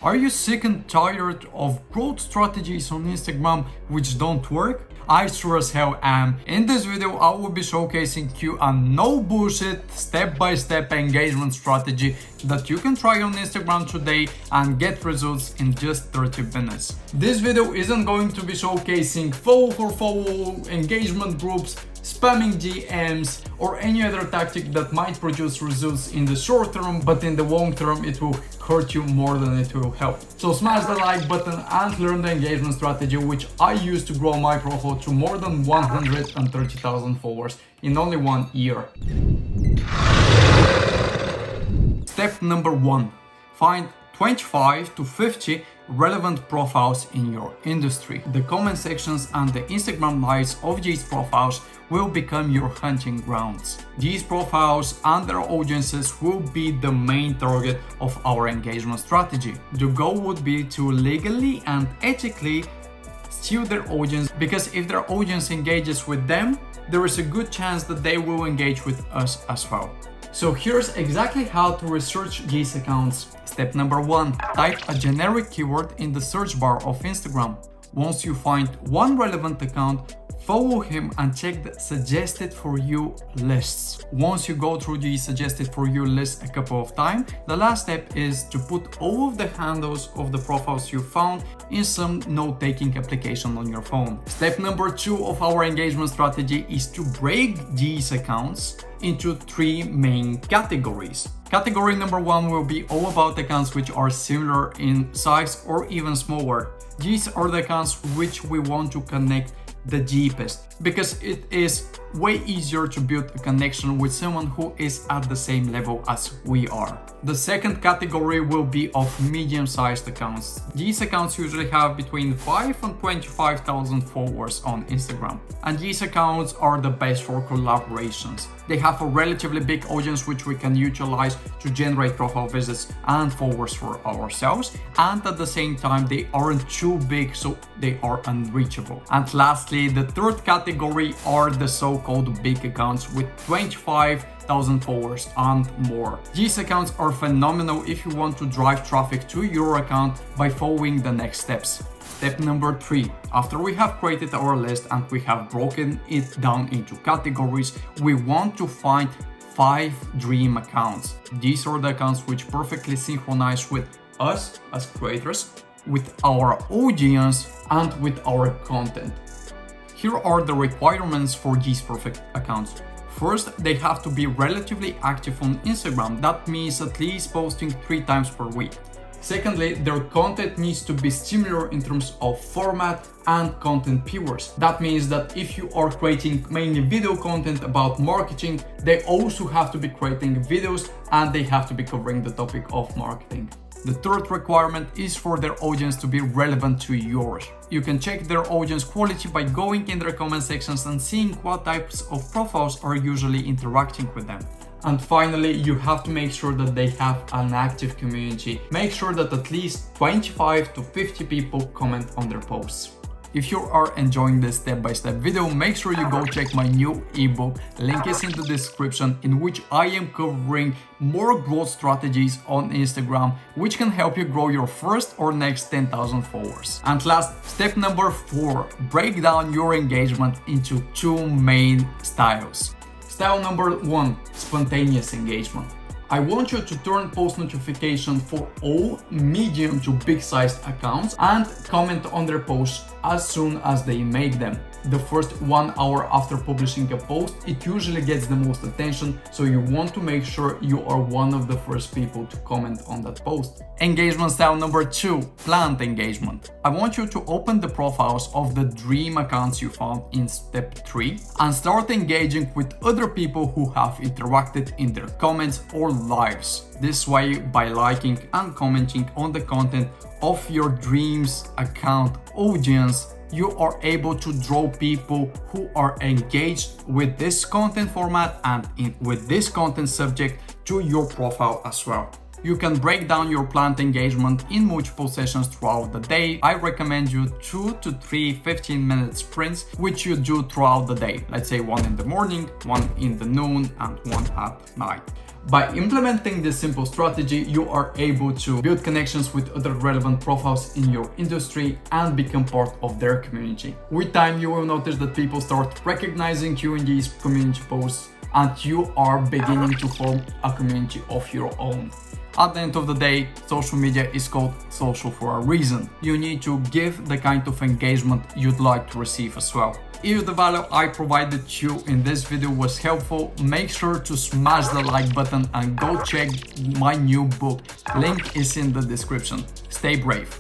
Are you sick and tired of growth strategies on Instagram which don't work? I sure as hell am. In this video, I will be showcasing you a no bullshit, step-by-step engagement strategy that you can try on Instagram today and get results in just 30 minutes. This video isn't going to be showcasing follow for follow, engagement groups, spamming DMs, or any other tactic that might produce results in the short term, but in the long term it will hurt you more than it will help. So smash the like button and learn the engagement strategy which I used to grow my profile to more than 130,000 followers in only 1 year. Step number 1. Find 25 to 50 relevant profiles in your industry. The comment sections and the Instagram lives of these profiles will become your hunting grounds. These profiles and their audiences will be the main target of our engagement strategy. The goal would be to legally and ethically steal their audience, because if their audience engages with them, there is a good chance that they will engage with us as well. So here's exactly how to research these accounts. Step number 1. Type a generic keyword in the search bar of Instagram. Once you find one relevant account, follow him and check the suggested for you lists. Once you go through the suggested for you list a couple of times, the last step is to put all of the handles of the profiles you found in some note-taking application on your phone. Step number 2 of our engagement strategy is to break these accounts into 3 main categories. Category number 1 will be all about accounts which are similar in size or even smaller. These are the accounts which we want to connect the deepest, because it is way easier to build a connection with someone who is at the same level as we are. The second category will be of medium-sized accounts. These accounts usually have between 5 and 25,000 followers on Instagram, and these accounts are the best for collaborations. They have a relatively big audience which we can utilize to generate profile visits and followers for ourselves, and at the same time they aren't too big, so they are unreachable. And lastly, the third category are the so-called big accounts with 25,000 followers and more. These accounts are phenomenal if you want to drive traffic to your account by following the next steps. Step number 3. After we have created our list and we have broken it down into categories, we want to find 5 dream accounts. These are the accounts which perfectly synchronize with us as creators, with our audience, and with our content. Here are the requirements for these perfect accounts. First, they have to be relatively active on Instagram. That means at least posting 3 times per week. Secondly, their content needs to be similar in terms of format and content pillars. That means that if you are creating mainly video content about marketing, they also have to be creating videos and they have to be covering the topic of marketing. The third requirement is for their audience to be relevant to yours. You can check their audience quality by going in their comment sections and seeing what types of profiles are usually interacting with them. And finally, you have to make sure that they have an active community. Make sure that at least 25 to 50 people comment on their posts. If you are enjoying this step-by-step video, make sure you go check my new ebook. Link is in the description, in which I am covering more growth strategies on Instagram, which can help you grow your first or next 10,000 followers. And last, step number 4, break down your engagement into 2 main styles. Style number 1, spontaneous engagement. I want you to turn post notification for all medium to big sized accounts and comment on their posts as soon as they make them. The first 1 hour after publishing a post, it usually gets the most attention, so you want to make sure you are one of the first people to comment on that post. Engagement style number 2, planned engagement. I want you to open the profiles of the dream accounts you found in step 3 and start engaging with other people who have interacted in their comments or lives. This way, by liking and commenting on the content of your dreams account audience, you are able to draw people who are engaged with this content format and with this content subject to your profile as well. You can break down your planned engagement in multiple sessions throughout the day. I recommend you 2 to 3 15-minute sprints, which you do throughout the day. Let's say 1 in the morning, 1 in the noon, and 1 at night. By implementing this simple strategy, you are able to build connections with other relevant profiles in your industry and become part of their community. With time, you will notice that people start recognizing you in these community posts, and you are beginning to form a community of your own. At the end of the day, social media is called social for a reason. You need to give the kind of engagement you'd like to receive as well. If the value I provided you in this video was helpful, make sure to smash the like button and go check my new book. Link is in the description. Stay brave.